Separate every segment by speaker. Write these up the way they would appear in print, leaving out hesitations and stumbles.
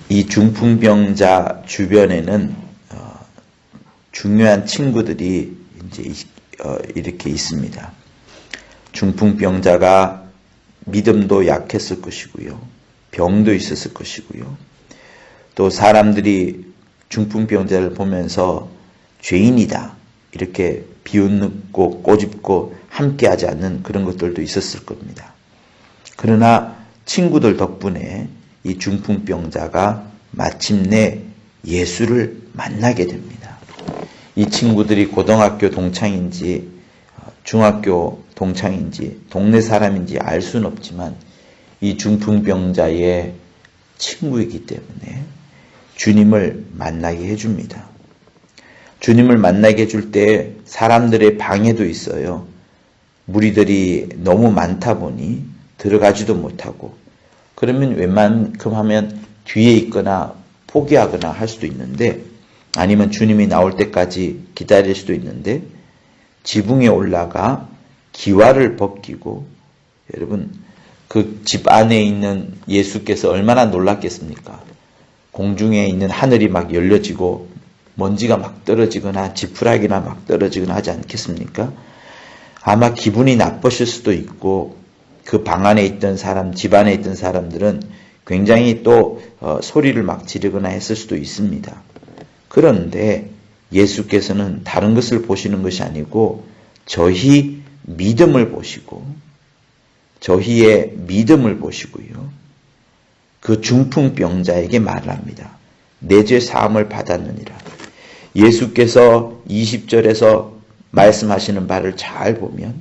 Speaker 1: 이 중풍병자 주변에는 중요한 친구들이 이제 이렇게 있습니다. 중풍병자가 믿음도 약했을 것이고요. 병도 있었을 것이고요. 또 사람들이 중풍병자를 보면서 죄인이다 이렇게 비웃고 꼬집고 함께하지 않는 그런 것들도 있었을 겁니다. 그러나 친구들 덕분에 이 중풍병자가 마침내 예수를 만나게 됩니다. 이 친구들이 고등학교 동창인지 중학교 동창인지 동네 사람인지 알 수는 없지만 이 중풍병자의 친구이기 때문에 주님을 만나게 해줍니다. 주님을 만나게 해줄 때 사람들의 방해도 있어요. 무리들이 너무 많다 보니 들어가지도 못하고 그러면 웬만큼 하면 뒤에 있거나 포기하거나 할 수도 있는데 아니면 주님이 나올 때까지 기다릴 수도 있는데 지붕에 올라가 기와를 벗기고 여러분 그 집 안에 있는 예수께서 얼마나 놀랐겠습니까? 공중에 있는 하늘이 막 열려지고 먼지가 막 떨어지거나 지푸라기나 막 떨어지거나 하지 않겠습니까? 아마 기분이 나쁘실 수도 있고 그 방 안에 있던 사람, 집 안에 있던 사람들은 굉장히 또 소리를 막 지르거나 했을 수도 있습니다. 그런데 예수께서는 다른 것을 보시는 것이 아니고 저희 믿음을 보시고 저희의 믿음을 보시고요. 그 중풍병자에게 말을 합니다. 내 죄 사함을 받았느니라. 예수께서 20절에서 말씀하시는 바를 잘 보면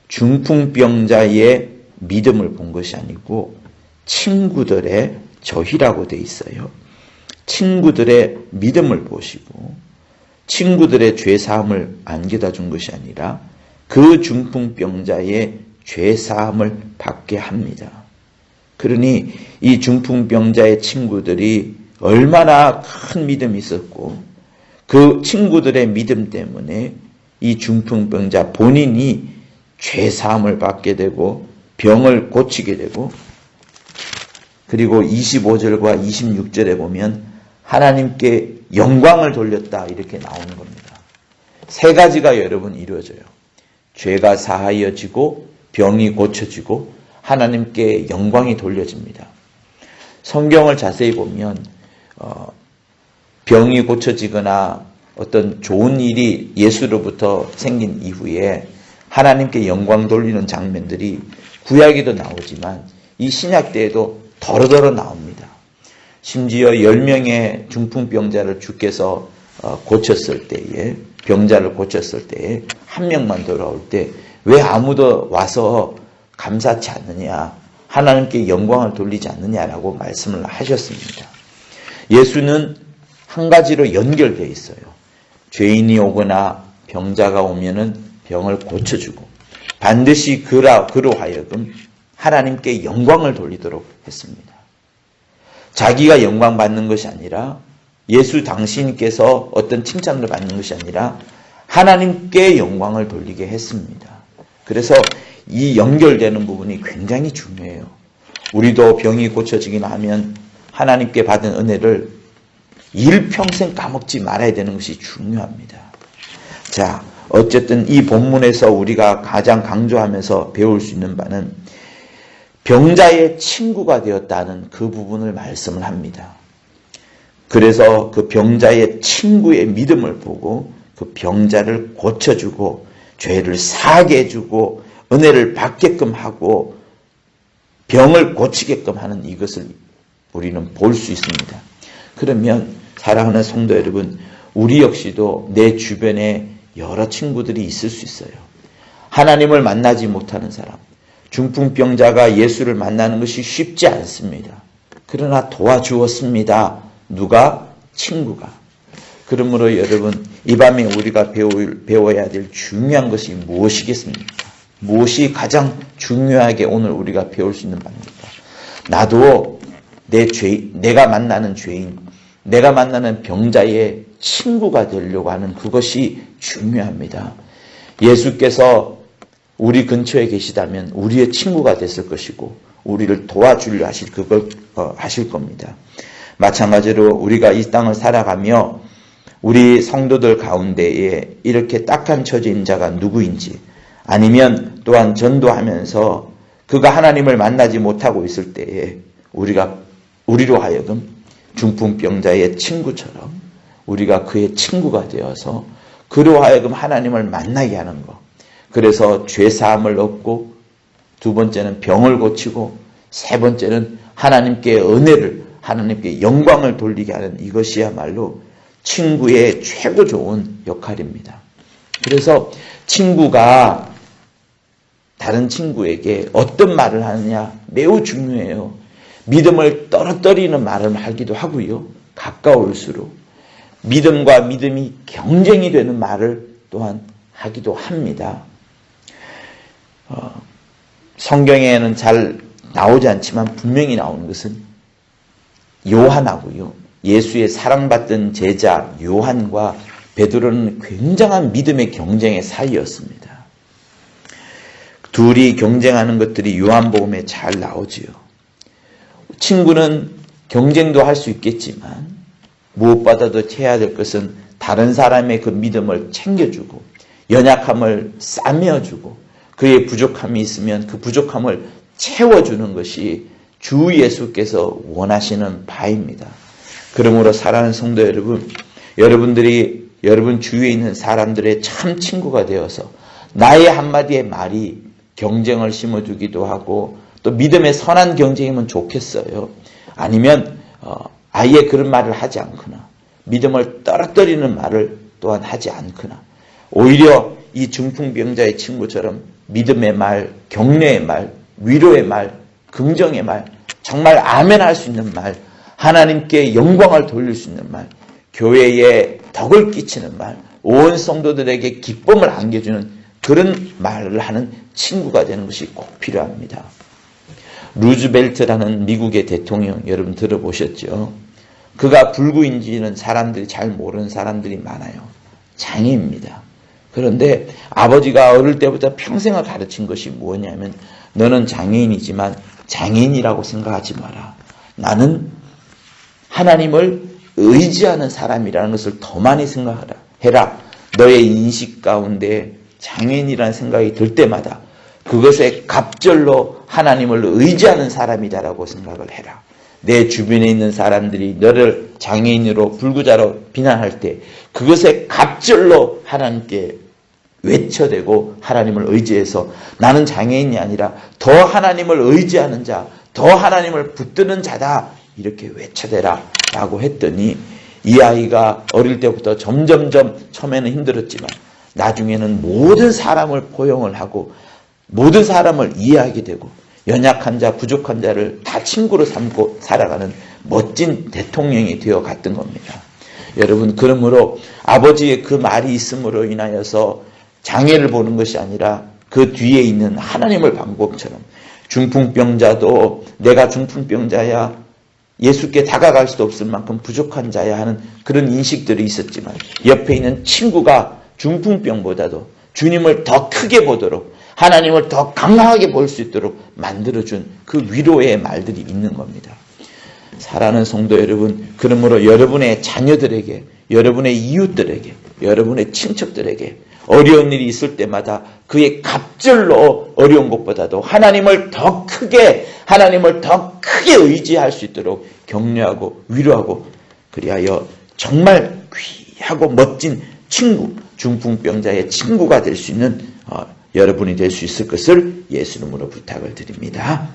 Speaker 1: 중풍병자의 믿음을 본 것이 아니고 친구들의 저희라고 돼 있어요. 친구들의 믿음을 보시고 친구들의 죄사함을 안겨다 준 것이 아니라 그 중풍병자의 죄사함을 받게 합니다. 그러니 이 중풍병자의 친구들이 얼마나 큰 믿음이 있었고 그 친구들의 믿음 때문에 이 중풍병자 본인이 죄사함을 받게 되고 병을 고치게 되고 그리고 25절과 26절에 보면 하나님께 영광을 돌렸다 이렇게 나오는 겁니다. 세 가지가 여러분 이루어져요. 죄가 사하여지고 병이 고쳐지고 하나님께 영광이 돌려집니다. 성경을 자세히 보면 병이 고쳐지거나 어떤 좋은 일이 예수로부터 생긴 이후에 하나님께 영광 돌리는 장면들이 구약에도 나오지만 이 신약 때에도 더러더러 나옵니다. 심지어 10명의 중풍병자를 주께서 고쳤을 때에 병자를 고쳤을 때에 한 명만 돌아올 때 왜 아무도 와서 감사치 않느냐 하나님께 영광을 돌리지 않느냐라고 말씀을 하셨습니다. 예수는 한 가지로 연결되어 있어요. 죄인이 오거나 병자가 오면은 병을 고쳐주고 반드시 그로 하여금 하나님께 영광을 돌리도록 했습니다. 자기가 영광 받는 것이 아니라 예수 당신께서 어떤 칭찬을 받는 것이 아니라 하나님께 영광을 돌리게 했습니다. 그래서 이 연결되는 부분이 굉장히 중요해요. 우리도 병이 고쳐지기나 하면 하나님께 받은 은혜를 일평생 까먹지 말아야 되는 것이 중요합니다. 자, 어쨌든 이 본문에서 우리가 가장 강조하면서 배울 수 있는 바는 병자의 친구가 되었다는 그 부분을 말씀을 합니다. 그래서 그 병자의 친구의 믿음을 보고 그 병자를 고쳐주고 죄를 사하게 해주고 은혜를 받게끔 하고 병을 고치게끔 하는 이것을 우리는 볼 수 있습니다. 그러면 사랑하는 성도 여러분, 우리 역시도 내 주변에 여러 친구들이 있을 수 있어요. 하나님을 만나지 못하는 사람, 중풍병자가 예수를 만나는 것이 쉽지 않습니다. 그러나 도와주었습니다. 누가? 친구가. 그러므로 여러분, 이 밤에 우리가 배워야 될 중요한 것이 무엇이겠습니까? 무엇이 가장 중요하게 오늘 우리가 배울 수 있는 바입니까? 나도 내가 만나는 죄인, 내가 만나는 병자의 친구가 되려고 하는 그것이 중요합니다. 예수께서 우리 근처에 계시다면 우리의 친구가 됐을 것이고 우리를 도와주려 하실 겁니다. 마찬가지로 우리가 이 땅을 살아가며 우리 성도들 가운데에 이렇게 딱한 처지인 자가 누구인지, 아니면 또한 전도하면서 그가 하나님을 만나지 못하고 있을 때에 우리로 하여금 중풍병자의 친구처럼 우리가 그의 친구가 되어서 그로 하여금 하나님을 만나게 하는 것. 그래서 죄사함을 얻고, 두 번째는 병을 고치고, 세 번째는 하나님께 은혜를, 하나님께 영광을 돌리게 하는, 이것이야말로 친구의 최고 좋은 역할입니다. 그래서 친구가 다른 친구에게 어떤 말을 하느냐 매우 중요해요. 믿음을 떨어뜨리는 말을 하기도 하고요. 가까울수록 믿음과 믿음이 경쟁이 되는 말을 또한 하기도 합니다. 성경에는 잘 나오지 않지만 분명히 나오는 것은 요한하고요, 예수의 사랑받던 제자 요한과 베드로는 굉장한 믿음의 경쟁의 사이였습니다. 둘이 경쟁하는 것들이 요한복음에 잘 나오지요. 친구는 경쟁도 할 수 있겠지만 무엇보다도 해야 될 것은 다른 사람의 그 믿음을 챙겨주고 연약함을 싸매어주고 그의 부족함이 있으면 그 부족함을 채워주는 것이 주 예수께서 원하시는 바입니다. 그러므로 사랑하는 성도 여러분, 여러분들이 여러분 주위에 있는 사람들의 참 친구가 되어서 나의 한마디의 말이 경쟁을 심어주기도 하고, 또 믿음의 선한 경쟁이면 좋겠어요. 아니면 아예 그런 말을 하지 않거나 믿음을 떨어뜨리는 말을 또한 하지 않거나, 오히려 이 중풍병자의 친구처럼 믿음의 말, 격려의 말, 위로의 말, 긍정의 말, 정말 아멘 할 수 있는 말, 하나님께 영광을 돌릴 수 있는 말, 교회에 덕을 끼치는 말, 온 성도들에게 기쁨을 안겨주는 그런 말을 하는 친구가 되는 것이 꼭 필요합니다. 루즈벨트라는 미국의 대통령 여러분 들어보셨죠? 그가 불구인지는 사람들이 잘 모르는 사람들이 많아요. 장애입니다. 그런데 아버지가 어릴 때부터 평생을 가르친 것이 뭐냐면, 너는 장애인이지만 장애인이라고 생각하지 마라. 나는 하나님을 의지하는 사람이라는 것을 더 많이 생각하라. 해라. 너의 인식 가운데 장애인이라는 생각이 들 때마다 그것에 갑절로 하나님을 의지하는 사람이다라고 생각을 해라. 내 주변에 있는 사람들이 너를 장애인으로 불구자로 비난할 때 그것에 갑절로 하나님께 외쳐대고 하나님을 의지해서 나는 장애인이 아니라 더 하나님을 의지하는 자, 더 하나님을 붙드는 자다, 이렇게 외쳐대라 라고 했더니, 이 아이가 어릴 때부터 점점점 처음에는 힘들었지만 나중에는 모든 사람을 포용을 하고 모든 사람을 이해하게 되고 연약한 자, 부족한 자를 다 친구로 삼고 살아가는 멋진 대통령이 되어 갔던 겁니다. 여러분, 그러므로 아버지의 그 말이 있음으로 인하여서 장애를 보는 것이 아니라 그 뒤에 있는 하나님을 방법처럼, 중풍병자도 내가 중풍병자야, 예수께 다가갈 수도 없을 만큼 부족한 자야 하는 그런 인식들이 있었지만, 옆에 있는 친구가 중풍병보다도 주님을 더 크게 보도록, 하나님을 더 강하게 볼 수 있도록 만들어준 그 위로의 말들이 있는 겁니다. 사랑하는 성도 여러분, 그러므로 여러분의 자녀들에게, 여러분의 이웃들에게, 여러분의 친척들에게 어려운 일이 있을 때마다 그의 갑절로 어려운 것보다도 하나님을 더 크게 의지할 수 있도록 격려하고 위로하고, 그리하여 정말 귀하고 멋진 친구, 중풍병자의 친구가 될 수 있는 여러분이 될 수 있을 것을 예수 이름으로 부탁을 드립니다.